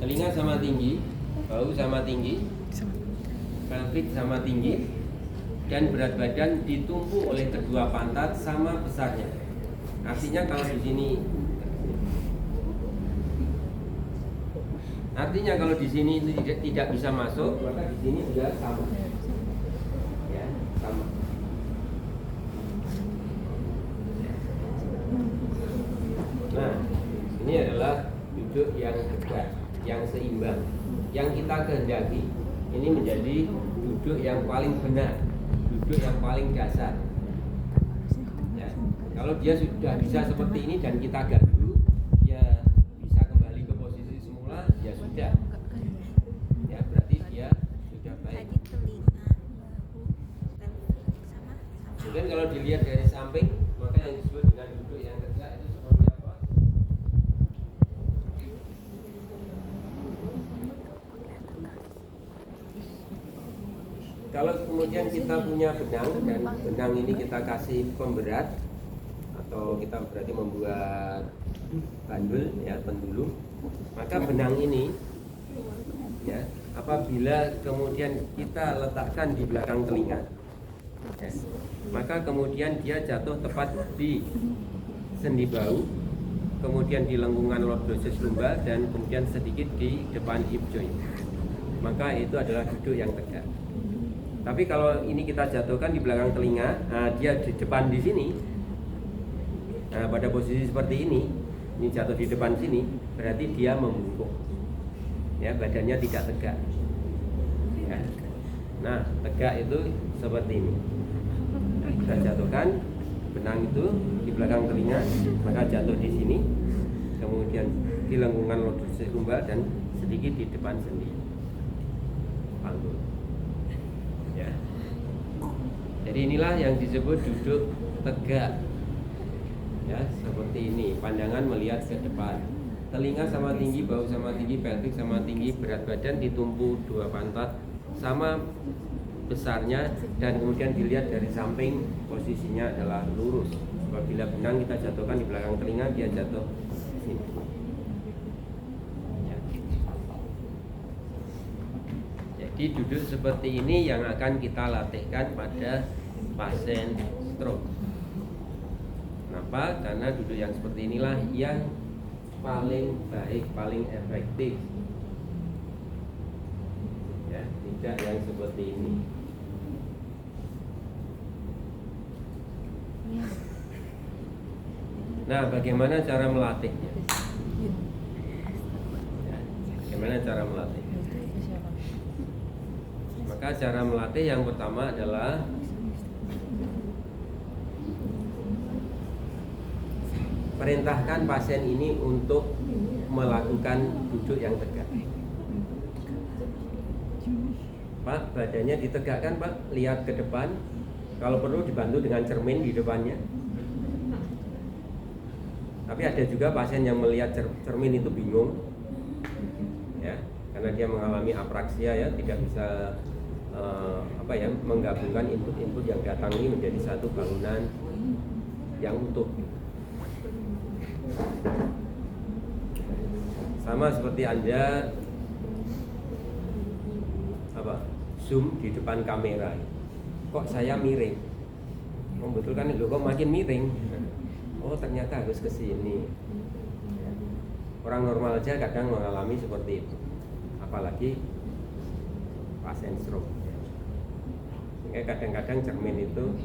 telinga sama tinggi, bahu sama tinggi, pelvik sama tinggi, dan berat badan ditumpu oleh kedua pantat sama besarnya. Artinya kalau di sini, tidak bisa masuk, maka di sini juga sama. Ya, sama. Nah, ini adalah duduk yang tegak, yang seimbang, yang kita kehendaki. Ini menjadi duduk yang paling benar, duduk yang paling dasar. Ya, kalau dia sudah bisa seperti ini dan kita ganggu, ya bisa kembali ke posisi semula, ya sudah. Ya, berarti dia sudah baik. Kemudian kalau dilihat dari samping, maka yang disebut dengan duduk yang tegak itu seperti apa? Kalau kemudian kita punya benang dan benang ini kita kasih pemberat atau kita berarti membuat bandul ya, pendulum, maka benang ini ya, apabila kemudian kita letakkan di belakang telinga ya, maka kemudian dia jatuh tepat di sendi bahu, kemudian di lengkungan lordosis lumbar, dan kemudian sedikit di depan hip joint. Maka itu adalah duduk yang tegak. Tapi kalau ini kita jatuhkan di belakang telinga, nah dia di depan di sini. Nah, pada posisi seperti ini jatuh di depan sini, berarti dia membungkuk. Ya, badannya tidak tegak. Ya. Nah, tegak itu seperti ini. Kita jatuhkan benang itu di belakang telinga, maka jatuh di sini, kemudian di lengkungan lordosis lumbar dan sedikit di depan sendi panggul. Ya. Jadi inilah yang disebut duduk tegak. Ya, seperti ini, pandangan melihat ke depan. Telinga sama tinggi, bahu sama tinggi, pelvik sama tinggi, berat badan ditumpu dua pantat sama besarnya, dan kemudian dilihat dari samping, posisinya adalah lurus. Apabila benang kita jatuhkan di belakang telinga, dia jatuh sini. Ya. Jadi duduk seperti ini yang akan kita latihkan pada pasien stroke. Kenapa? Karena duduk yang seperti inilah yang paling baik, paling efektif. Ya, tidak yang seperti ini. Nah, bagaimana cara melatihnya? Ya, bagaimana cara melatihnya? Maka cara melatih yang pertama adalah perintahkan pasien ini untuk melakukan duduk yang tegak. Pak, badannya ditegakkan, Pak. Lihat ke depan. Kalau perlu dibantu dengan cermin di depannya. Tapi ada juga pasien yang melihat cermin itu bingung, ya, karena dia mengalami apraksia, ya, tidak bisa menggabungkan input-input yang datang ini menjadi satu bangunan yang utuh. Sama seperti Anda zoom di depan kamera, kok saya miring? Oh, betul kan, kok makin miring? Oh, ternyata harus ke sini. Orang normal aja kadang mengalami seperti itu, apalagi pasien stroke. Sehingga kadang-kadang cermin itu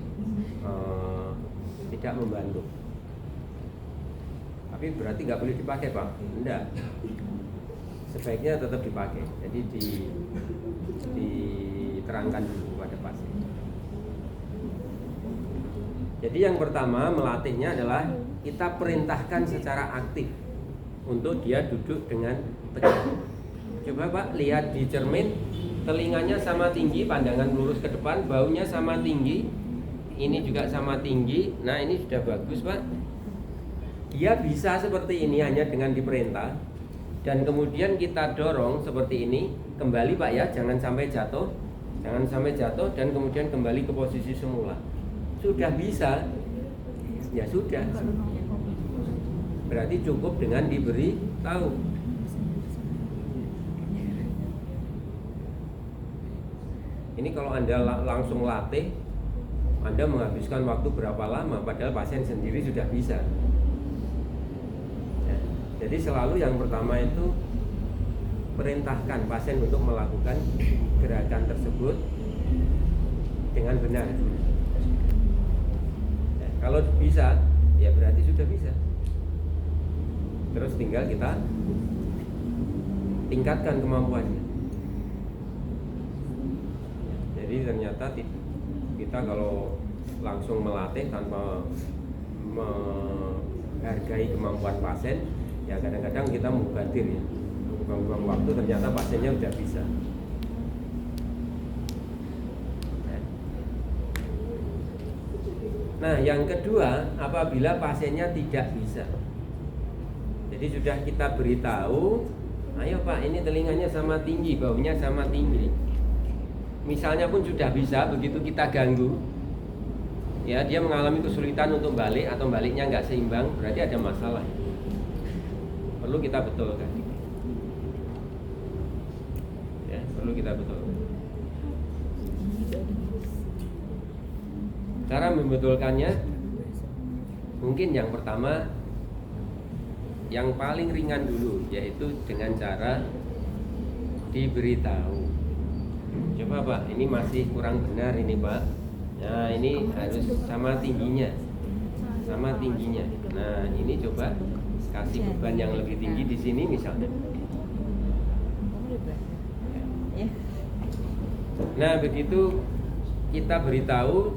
tidak membantu. Tapi berarti nggak boleh dipakai, Pak? Enggak. Sebaiknya tetap dipakai. Jadi diterangkan dulu kepada pasien. Jadi yang pertama melatihnya adalah kita perintahkan secara aktif untuk dia duduk dengan tegak. Coba, Pak, lihat di cermin, telinganya sama tinggi, pandangan lurus ke depan, baunya sama tinggi, ini juga sama tinggi. Nah, ini sudah bagus, Pak. Dia bisa seperti ini hanya dengan diperintah, dan kemudian kita dorong seperti ini, kembali, Pak, ya, jangan sampai jatuh, dan kemudian kembali ke posisi semula. Sudah bisa, ya sudah. Berarti cukup dengan diberi tahu. Ini kalau Anda langsung latih, Anda menghabiskan waktu berapa lama, padahal pasien sendiri sudah bisa. Ya, jadi selalu yang pertama itu perintahkan pasien untuk melakukan gerakan tersebut dengan benar. Ya, kalau bisa, ya berarti sudah bisa. Terus tinggal kita tingkatkan kemampuannya. Jadi ternyata kita kalau langsung melatih tanpa menghargai kemampuan pasien, ya kadang-kadang kita mubadir ya, buang-buang waktu, ternyata pasiennya udah bisa. Nah, yang kedua, apabila pasiennya tidak bisa, jadi sudah kita beritahu, ayo Pak, ini telinganya sama tinggi, baunya sama tinggi. Misalnya pun sudah bisa, begitu kita ganggu, ya dia mengalami kesulitan untuk balik atau baliknya nggak seimbang, berarti ada masalah. Perlu kita betulkan. Ya, perlu kita betulkan. Cara membetulkannya, mungkin yang pertama, yang paling ringan dulu, yaitu dengan cara diberitahu. Coba Pak, ini masih kurang benar ini Pak. Nah ini harus sama tingginya, sama tingginya. Nah ini coba kasih beban yang lebih tinggi di sini misalnya. Nah begitu kita beritahu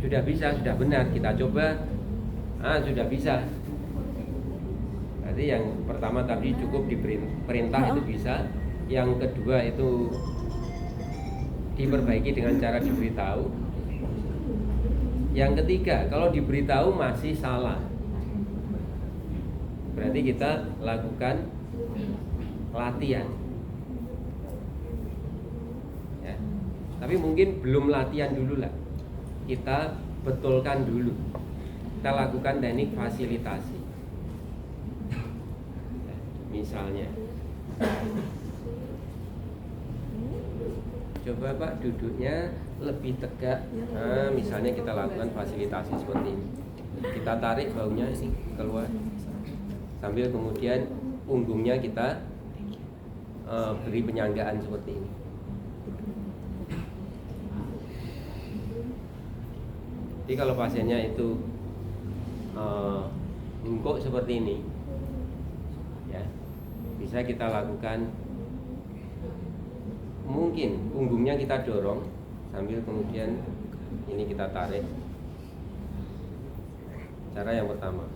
sudah bisa, sudah benar, kita coba, sudah bisa. Berarti yang pertama tadi cukup diperintah itu bisa. Yang kedua itu diperbaiki dengan cara diberitahu. Yang ketiga, kalau diberitahu masih salah, berarti kita lakukan latihan ya. Tapi mungkin belum latihan dulu lah, kita betulkan dulu, kita lakukan teknik fasilitasi ya, misalnya coba Pak duduknya lebih tegak. Nah, misalnya kita lakukan fasilitasi seperti ini. Kita tarik baunya ini keluar, sambil kemudian punggungnya kita beri penyanggaan seperti ini. Jadi kalau pasiennya itu bungkuk seperti ini, ya bisa kita lakukan. Mungkin punggungnya kita dorong sambil kemudian ini kita tarik. Cara yang pertama.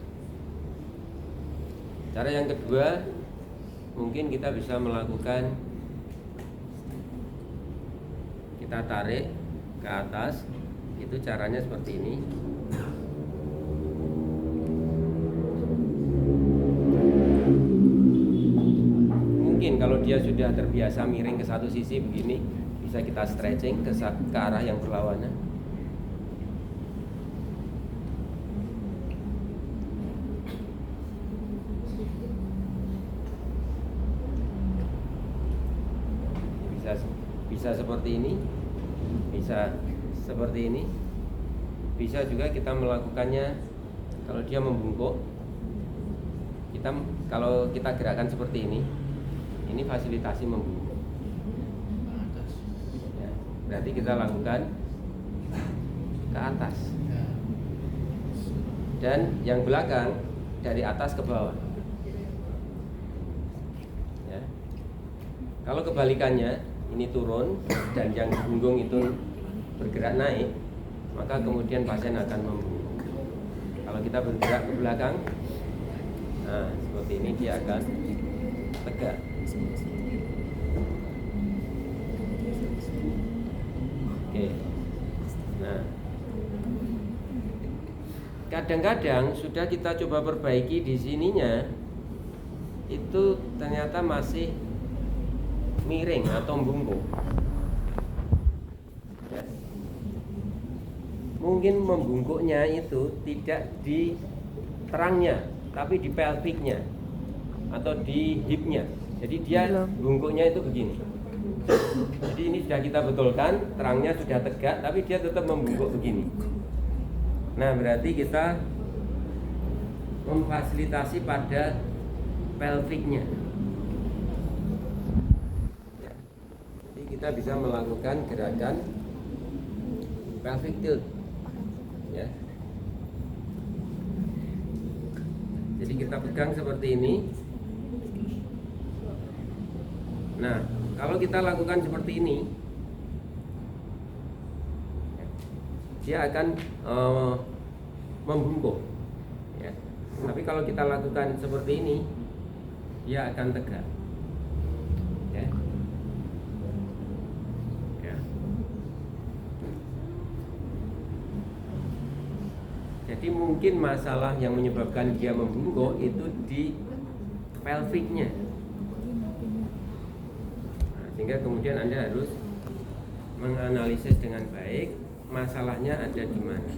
Cara yang kedua, mungkin kita bisa melakukan, kita tarik ke atas. Itu caranya seperti ini. Mungkin kalau dia sudah terbiasa miring ke satu sisi begini, bisa kita stretching ke arah yang berlawanan. Bisa seperti ini, bisa seperti ini. Bisa juga kita melakukannya kalau dia membungkuk. Kalau kita gerakan seperti ini fasilitasi membungkuk. Ya, berarti kita lakukan ke atas. Dan yang belakang dari atas ke bawah. Ya. Kalau kebalikannya, ini turun dan yang punggung itu bergerak naik, maka kemudian pasien akan membungkuk. Kalau kita bergerak ke belakang, nah seperti ini dia akan tegak. Oke. Nah, kadang-kadang sudah kita coba perbaiki di sininya, itu ternyata masih miring atau membungkuk. Ya. Mungkin membungkuknya itu tidak di terangnya, tapi di pelviknya atau di hipnya. Jadi dia bungkuknya itu begini. Jadi ini sudah kita betulkan, terangnya sudah tegak, tapi dia tetap membungkuk begini. Nah, berarti kita memfasilitasi pada pelviknya. Ya. Jadi kita bisa melakukan gerakan pelvic tilt. Ya. Jadi kita pegang seperti ini. Nah, kalau kita lakukan seperti ini, dia akan membungkuk. Ya. Tapi kalau kita lakukan seperti ini, dia akan tegak. Ya. Ya. Jadi mungkin masalah yang menyebabkan dia membungkuk itu di pelviknya. Sehingga kemudian Anda harus menganalisis dengan baik masalahnya ada di mana.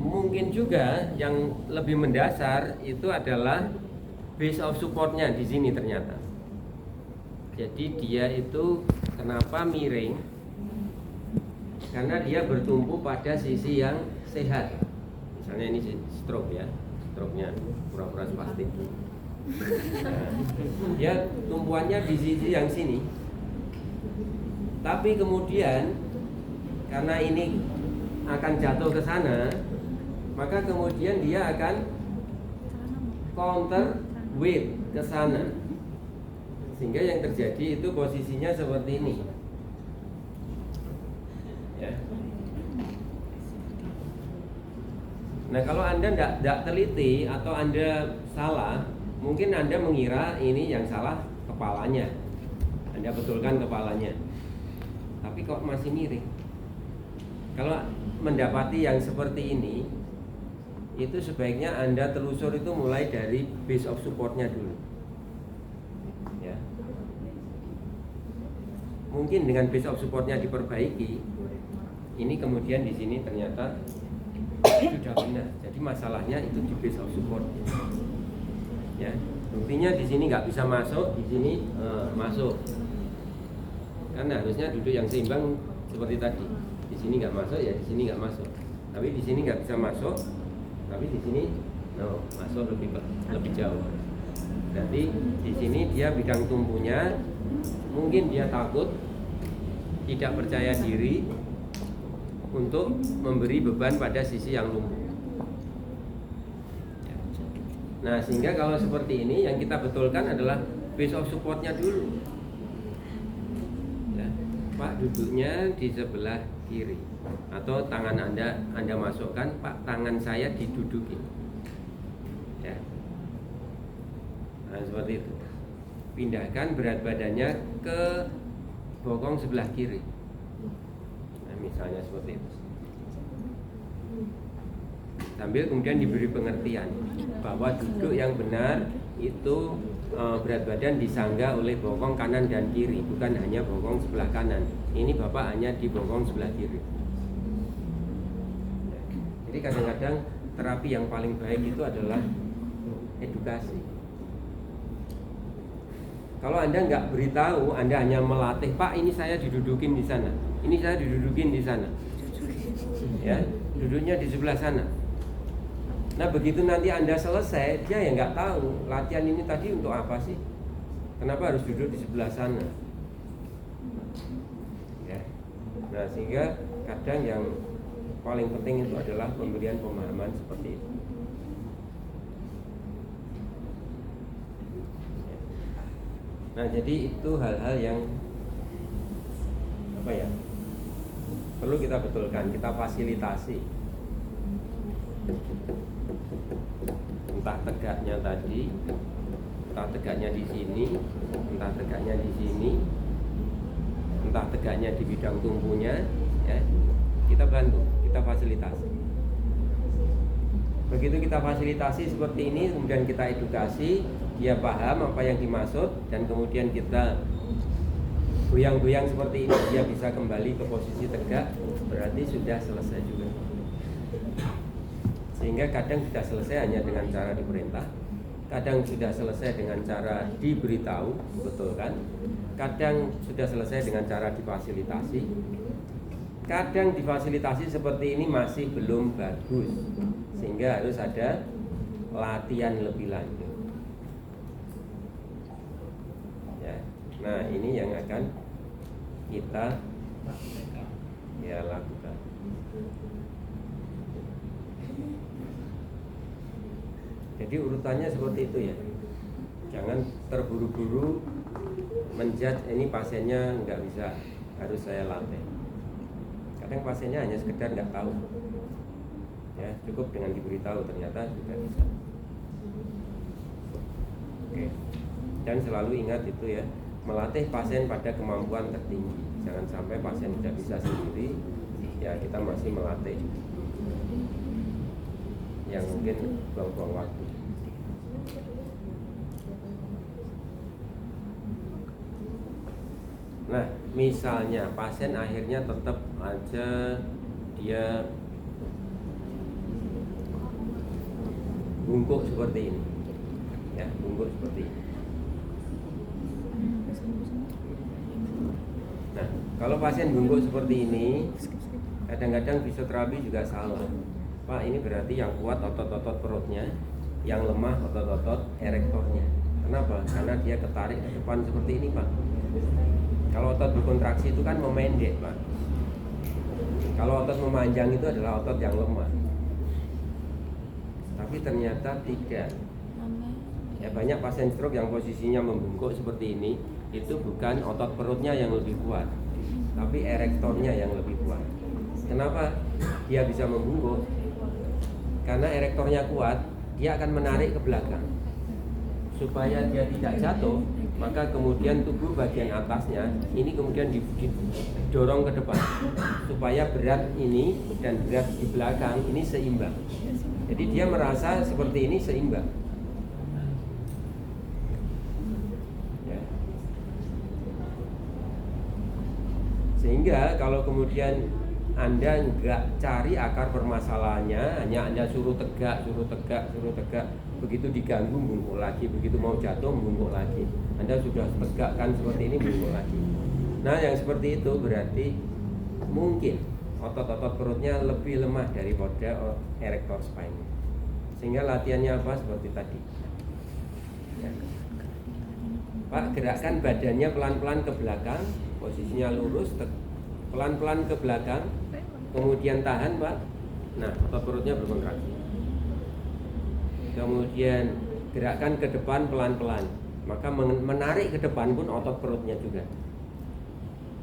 Mungkin juga yang lebih mendasar itu adalah base of supportnya di sini ternyata. Jadi dia itu kenapa miring? Karena dia bertumpu pada sisi yang sehat. Misalnya ini stroke ya, stroke-nya pura-pura spastik. Nah, dia tumpuannya di sisi yang sini. Tapi kemudian karena ini akan jatuh ke sana, maka kemudian dia akan counter weight ke sana. Sehingga yang terjadi itu posisinya seperti ini. Ya. Nah, kalau Anda tidak teliti atau Anda salah, mungkin Anda mengira ini yang salah kepalanya. Anda betulkan kepalanya, tapi kok masih miring. Kalau mendapati yang seperti ini, itu sebaiknya Anda telusur itu mulai dari base of supportnya dulu. Ya. Mungkin dengan base of supportnya diperbaiki, ini kemudian di sini ternyata sudah benar. Jadi masalahnya itu di base of support. Ya, buktinya di sini nggak bisa masuk, di sini masuk. Kan harusnya duduk yang seimbang seperti tadi. Di sini nggak masuk, ya di sini nggak masuk. Tapi di sini nggak bisa masuk, tapi di sini masuk lebih jauh. Jadi di sini dia bidang tumpunya, mungkin dia takut, tidak percaya diri untuk memberi beban pada sisi yang lumpuh. Nah, sehingga kalau seperti ini yang kita betulkan adalah base of supportnya dulu. Ya, Pak duduknya di sebelah kiri, atau tangan Anda masukkan, Pak tangan saya diduduki. Ya, nah seperti itu. Pindahkan berat badannya ke bokong sebelah kiri. Misalnya seperti itu. Sambil kemudian diberi pengertian bahwa duduk yang benar itu berat badan disangga oleh bokong kanan dan kiri, bukan hanya bokong sebelah kanan. Ini Bapak hanya di bokong sebelah kiri. Jadi kadang-kadang terapi yang paling baik itu adalah edukasi. Kalau Anda nggak beritahu, Anda hanya melatih, Pak ini saya didudukin di sana, ini saya didudukin di sana, ya duduknya di sebelah sana. Nah begitu nanti Anda selesai, dia yang nggak tahu latihan ini tadi untuk apa sih, kenapa harus duduk di sebelah sana. Ya. Nah sehingga kadang yang paling penting itu adalah pemberian pemahaman seperti itu. Nah jadi itu hal-hal yang perlu kita betulkan, kita fasilitasi. Entah tegaknya tadi, entah tegaknya di sini, entah tegaknya di sini, entah tegaknya di bidang tumpunya, ya, kita bantu, kita fasilitasi. Begitu kita fasilitasi seperti ini, kemudian kita edukasi, dia paham apa yang dimaksud, dan kemudian kita goyang-goyang seperti ini dia bisa kembali ke posisi tegak, berarti sudah selesai juga. Sehingga kadang sudah selesai hanya dengan cara diperintah, kadang sudah selesai dengan cara diberitahu, betul kan? Kadang sudah selesai dengan cara difasilitasi. Kadang difasilitasi seperti ini masih belum bagus, sehingga harus ada latihan lebih lanjut. Ya. Nah, ini yang akan kita lakukan. Jadi urutannya seperti itu ya. Jangan terburu-buru menjudge ini pasiennya nggak bisa, harus saya latih. Kadang pasiennya hanya sekedar nggak tahu. Ya, cukup dengan diberitahu ternyata juga bisa. Oke. Dan selalu ingat itu ya, melatih pasien pada kemampuan tertinggi. Jangan sampai pasien tidak bisa sendiri, ya kita masih melatih yang mungkin buang-buang waktu. Nah, misalnya pasien akhirnya tetap aja dia bungkuk seperti ini, ya bungkuk seperti ini. Nah, kalau pasien bungkuk seperti ini, kadang-kadang fisioterapi juga salah. Pak, ini berarti yang kuat otot-otot perutnya, yang lemah otot-otot erektornya. Kenapa? Karena dia ketarik ke depan seperti ini, Pak. Kalau otot berkontraksi itu kan memendek, Pak. Kalau otot memanjang itu adalah otot yang lemah. Tapi ternyata tidak. Ya, banyak pasien stroke yang posisinya membungkuk seperti ini, itu bukan otot perutnya yang lebih kuat, tapi erektornya yang lebih kuat. Kenapa dia bisa membungkuk? Karena erektornya kuat, dia akan menarik ke belakang. Supaya dia tidak jatuh, maka kemudian tubuh bagian atasnya ini kemudian didorong ke depan, supaya berat ini dan berat di belakang ini seimbang. Jadi dia merasa seperti ini seimbang. Ya. Sehingga kalau kemudian Anda nggak cari akar permasalahannya, hanya Anda suruh tegak, begitu diganggu bungkuk lagi, begitu mau jatuh bungkuk lagi. Anda sudah tegakkan seperti ini bungkuk lagi. Nah, yang seperti itu berarti mungkin otot-otot perutnya lebih lemah daripada erector spine. Sehingga latihannya apa? Seperti tadi. Ya. Pak, gerakkan badannya pelan-pelan ke belakang, posisinya lurus, pelan-pelan ke belakang, kemudian tahan, Pak. Nah, otot perutnya berkontraksi. Kemudian gerakkan ke depan pelan-pelan, maka menarik ke depan pun otot perutnya juga.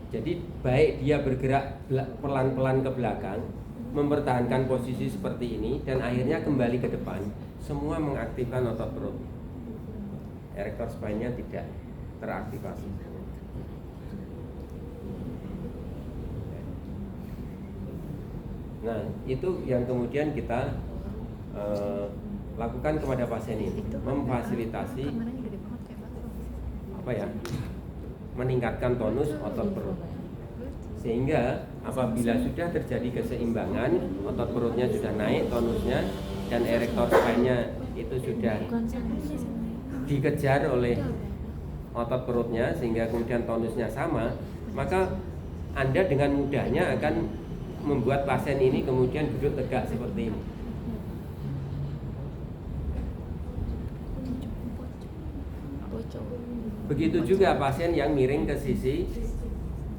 Jadi baik dia bergerak pelan-pelan ke belakang, mempertahankan posisi seperti ini, dan akhirnya kembali ke depan, semua mengaktifkan otot perut. Erector spine-nya tidak teraktivasi. Nah, itu yang kemudian kita lakukan kepada pasien ini, memfasilitasi meningkatkan tonus otot perut. Sehingga apabila sudah terjadi keseimbangan, otot perutnya sudah naik tonusnya dan erector spine-nya itu sudah dikejar oleh otot perutnya sehingga kemudian tonusnya sama, maka Anda dengan mudahnya akan membuat pasien ini kemudian duduk tegak seperti ini. Begitu juga pasien yang miring ke sisi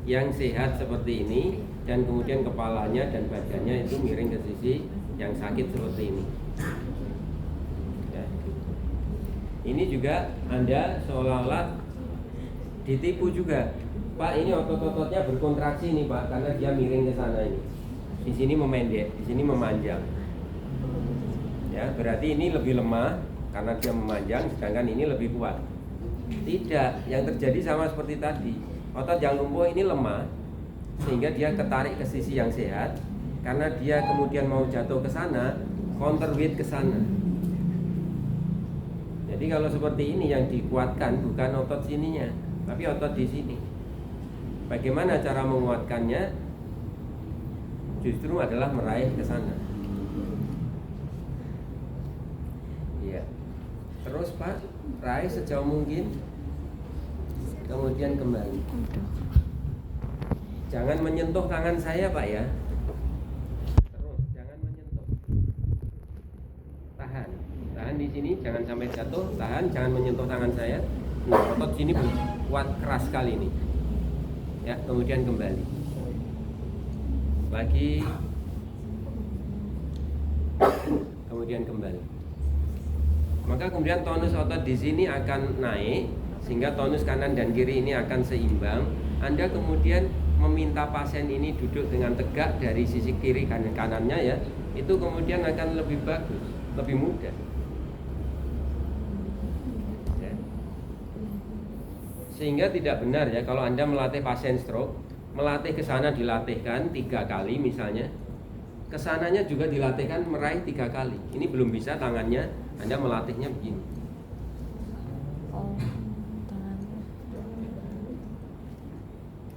yang sehat seperti ini, dan kemudian kepalanya dan badannya itu miring ke sisi yang sakit seperti ini. Ya. Ini juga Anda seolah-olah ditipu juga. Pak, ini otot-ototnya berkontraksi nih, Pak, karena dia miring ke sana ini. Di sini memendek, di sini memanjang. Ya, berarti ini lebih lemah karena dia memanjang, sedangkan ini lebih kuat. Tidak, yang terjadi sama seperti tadi. Otot yang lumpuh ini lemah sehingga dia ketarik ke sisi yang sehat, karena dia kemudian mau jatuh ke sana, counterweight ke sana. Jadi kalau seperti ini yang dikuatkan bukan otot sininya, tapi otot di sini. Bagaimana cara menguatkannya? Justru adalah meraih ke sana. Iya. Terus Pak, raih sejauh mungkin. Kemudian kembali. Jangan menyentuh tangan saya Pak ya. Terus jangan menyentuh. Tahan di sini, jangan sampai jatuh. Tahan, jangan menyentuh tangan saya. Nah, otot sini kuat keras sekali nih. Ya, kemudian kembali. Lagi. Kemudian kembali. Maka kemudian tonus otot di sini akan naik sehingga tonus kanan dan kiri ini akan seimbang. Anda kemudian meminta pasien ini duduk dengan tegak dari sisi kiri kanannya ya, itu kemudian akan lebih bagus, lebih mudah. Ya. Sehingga tidak benar ya kalau Anda melatih pasien stroke, melatih ke sana dilatihkan 3 kali misalnya, kesananya juga dilatihkan meraih 3 kali. Ini belum bisa tangannya, Anda melatihnya begini.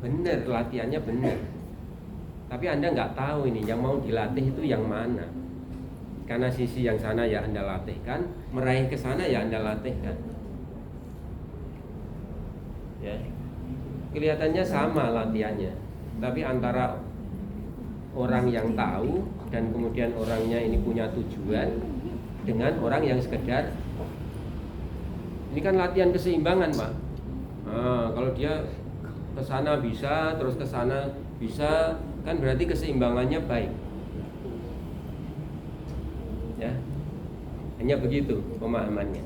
Benar, latihannya benar. Tapi Anda nggak tahu ini yang mau dilatih itu yang mana. Karena sisi yang sana ya Anda latihkan, meraih ke sana ya Anda latihkan. Ya. Kelihatannya sama latihannya, tapi antara orang yang tahu dan kemudian orangnya ini punya tujuan dengan orang yang sekedar ini kan latihan keseimbangan Pak. Nah, kalau dia kesana bisa, terus kesana bisa, kan berarti keseimbangannya baik. Ya, hanya begitu pemahamannya.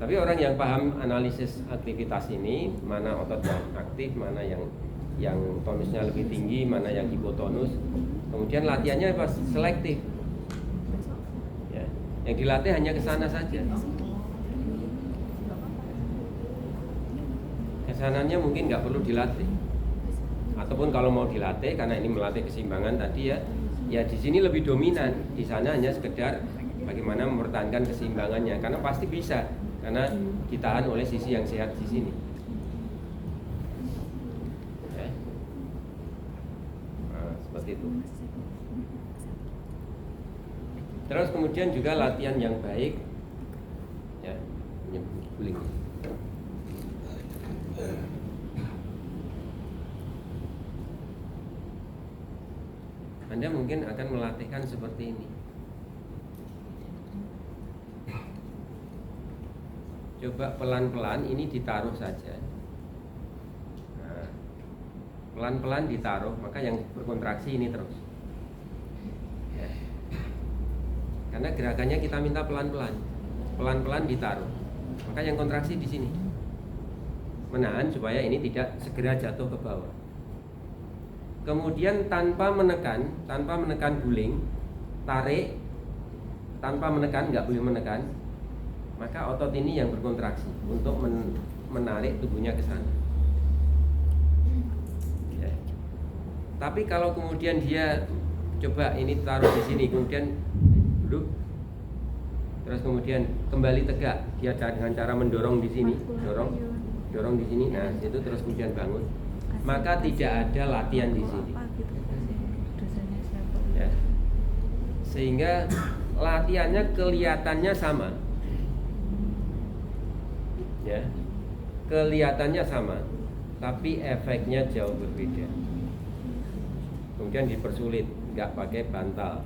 Tapi orang yang paham analisis aktivitas ini, mana otot yang aktif, mana yang tonusnya lebih tinggi, mana yang hipotonus, kemudian latihannya pas selektif. Ya, yang dilatih hanya kesana saja. Kesananya mungkin nggak perlu dilatih, ataupun kalau mau dilatih karena ini melatih keseimbangan tadi ya di sini lebih dominan, di sana hanya sekedar bagaimana mempertahankan keseimbangannya, karena pasti bisa, karena ditahan oleh sisi yang sehat di sini. Ya. Nah, seperti itu. Terus kemudian juga latihan yang baik, ya, guling. Anda mungkin akan melatihkan seperti ini. Coba pelan-pelan ini ditaruh saja. Nah, pelan-pelan ditaruh, maka yang berkontraksi ini terus. Ya. Karena gerakannya kita minta pelan-pelan, pelan-pelan ditaruh, maka yang kontraksi di sini. Menahan supaya ini tidak segera jatuh ke bawah. Kemudian tanpa menekan guling, tarik, tanpa menekan, nggak boleh menekan, maka otot ini yang berkontraksi untuk menarik tubuhnya ke sana. Ya. Tapi kalau kemudian dia coba ini taruh di sini, kemudian duduk, terus kemudian kembali tegak, dia dengan cara mendorong di sini, dorong di sini, nah itu terus kemudian bangun. Maka tidak ada latihan di sini. Ya. Sehingga latihannya kelihatannya sama. Ya. Kelihatannya sama, tapi efeknya jauh berbeda. Kemudian dipersulit, nggak pakai bantal.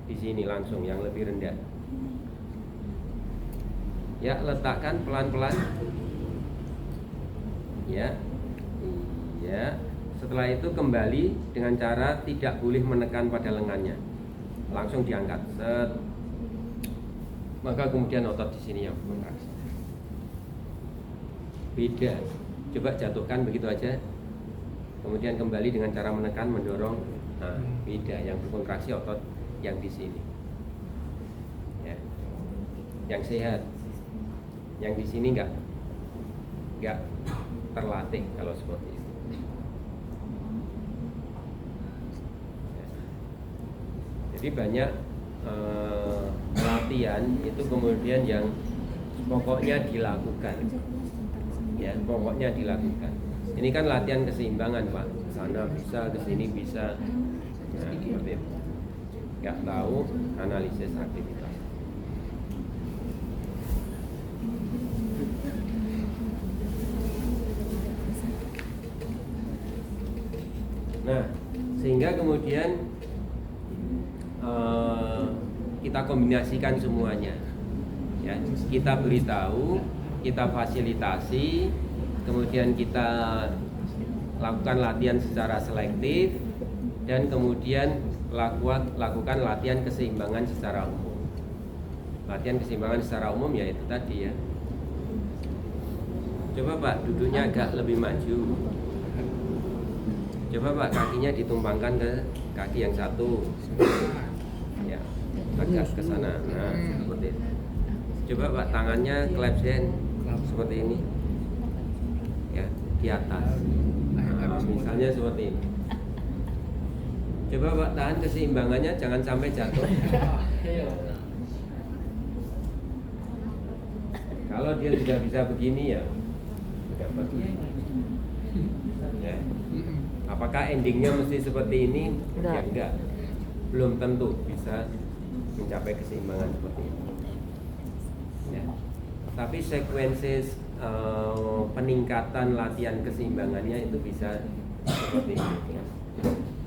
Di sini langsung yang lebih rendah. Ya, letakkan pelan-pelan. Ya. Ya, setelah itu kembali dengan cara tidak boleh menekan pada lengannya, langsung diangkat. Set. Maka kemudian otot di sini yang berkontraksi. Beda. Coba jatuhkan begitu aja. Kemudian kembali dengan cara menekan, mendorong. Nah, beda. Yang berkontraksi otot yang di sini. Ya. Yang sehat. Yang di sini enggak terlatih kalau seperti itu. Jadi banyak latihan itu kemudian yang pokoknya dilakukan. ya pokoknya dilakukan. Ini kan latihan keseimbangan Pak, sana bisa, kesini bisa. Nah, seperti itu. Nggak tahu analisis aktivitas. Nah, sehingga kemudian kita kombinasikan semuanya, ya. Kita beritahu, kita fasilitasi, kemudian kita lakukan latihan secara selektif, dan kemudian lakukan latihan keseimbangan secara umum. Latihan keseimbangan secara umum ya itu tadi ya. Coba Pak duduknya agak lebih maju. Coba Pak kakinya ditumpangkan ke kaki yang satu, ya agak ke sana. Nah seperti itu. Coba Pak tangannya clap hand seperti ini, ya di atas. Nah, misalnya seperti ini. Coba Pak tahan keseimbangannya, jangan sampai jatuh. Kalau dia sudah bisa begini ya sudah bagus. Ya. Apakah endingnya mesti seperti ini? Ya enggak. Belum tentu bisa mencapai keseimbangan seperti ini. Ya. Tapi sekuensi peningkatan latihan keseimbangannya itu bisa seperti ini. Ya.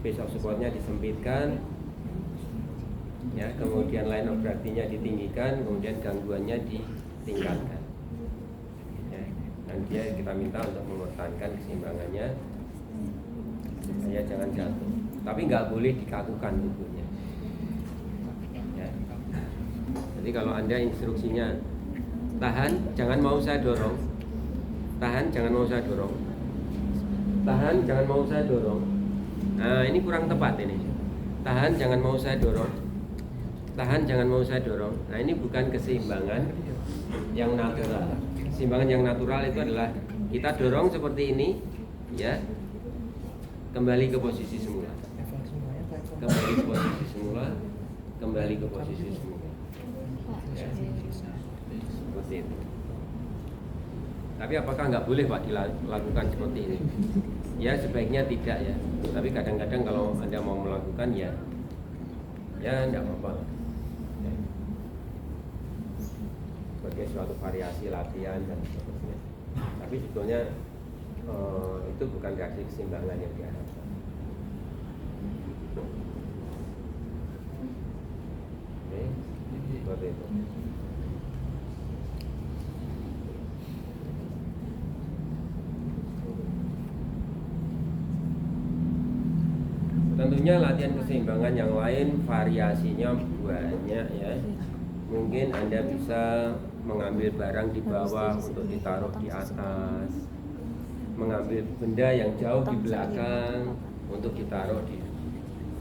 Besok supportnya disempitkan, ya, kemudian line of gravity-nya ditinggikan, kemudian gangguannya ditingkatkan. Ya. Dan dia kita minta untuk mempertahankan keseimbangannya supaya jangan jatuh. Tapi nggak boleh dikakukan tubuhnya. Ya. Jadi kalau Anda instruksinya tahan, jangan mau saya dorong. Tahan, jangan mau saya dorong. Tahan, jangan mau saya dorong. Nah, ini kurang tepat ini. Tahan, jangan mau saya dorong. Tahan, jangan mau saya dorong. Nah, ini bukan keseimbangan yang natural. Keseimbangan yang natural itu adalah kita dorong seperti ini, ya. Kembali ke posisi semula. Kembali ke posisi semula. Kembali ke posisi semula. Ya. Seperti itu. Tapi apakah nggak boleh Pak dilakukan seperti ini? Ya sebaiknya tidak ya. Tapi kadang-kadang kalau Anda mau melakukan ya enggak apa-apa. Ya. Sebagai suatu variasi latihan dan seterusnya. Tapi sebetulnya itu bukan reaksi keseimbangan yang diharapkan. Oke, seperti itu. Tentunya latihan keseimbangan yang lain variasinya banyak ya. Mungkin Anda bisa mengambil barang di bawah untuk ditaruh di atas, mengambil benda yang jauh di belakang untuk ditaruh di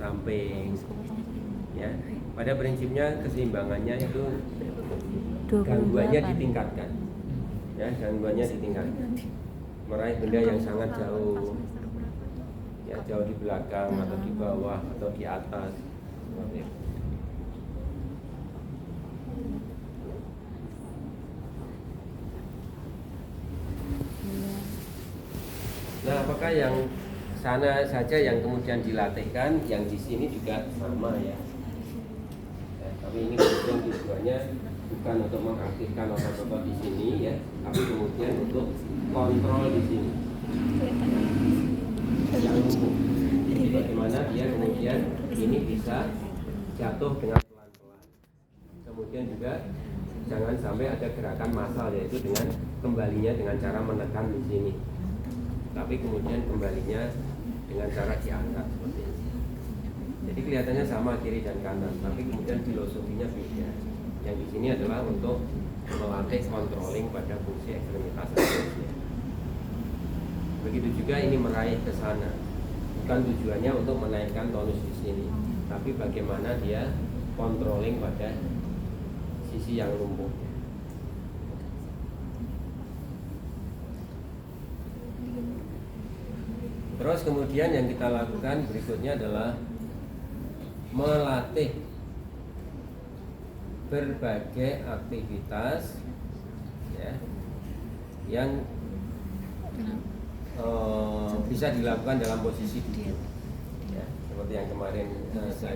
samping. Ya, pada prinsipnya keseimbangannya itu gangguannya ditingkatkan. Ya, gangguannya ditingkatkan. Meraih benda yang sangat jauh. Ya, jauh di belakang atau di bawah atau di atas. Nah, apakah yang sana saja yang kemudian dilatihkan, yang di sini juga sama ya? Tapi ini kemudian tujuannya bukan untuk mengaktifkan otot-otot di sini ya, tapi kemudian untuk kontrol di sini. Yang lumpuh. Jadi bagaimana dia kemudian ini bisa jatuh dengan pelan-pelan. Kemudian juga jangan sampai ada gerakan massal, yaitu dengan kembalinya dengan cara menekan di sini. Tapi kemudian kembalinya dengan cara diangkat seperti ini. Jadi kelihatannya sama kiri dan kanan, tapi kemudian filosofinya beda. Yang di sini adalah untuk melatih controlling pada fungsi ekstremitas atasnya. Begitu juga ini meraih ke sana. Bukan tujuannya untuk menaikkan tonus di sini, tapi bagaimana dia controlling pada sisi yang lumpuh. Terus kemudian yang kita lakukan berikutnya adalah melatih berbagai aktivitas ya, yang bisa dilakukan dalam posisi duduk, ya, seperti yang kemarin saya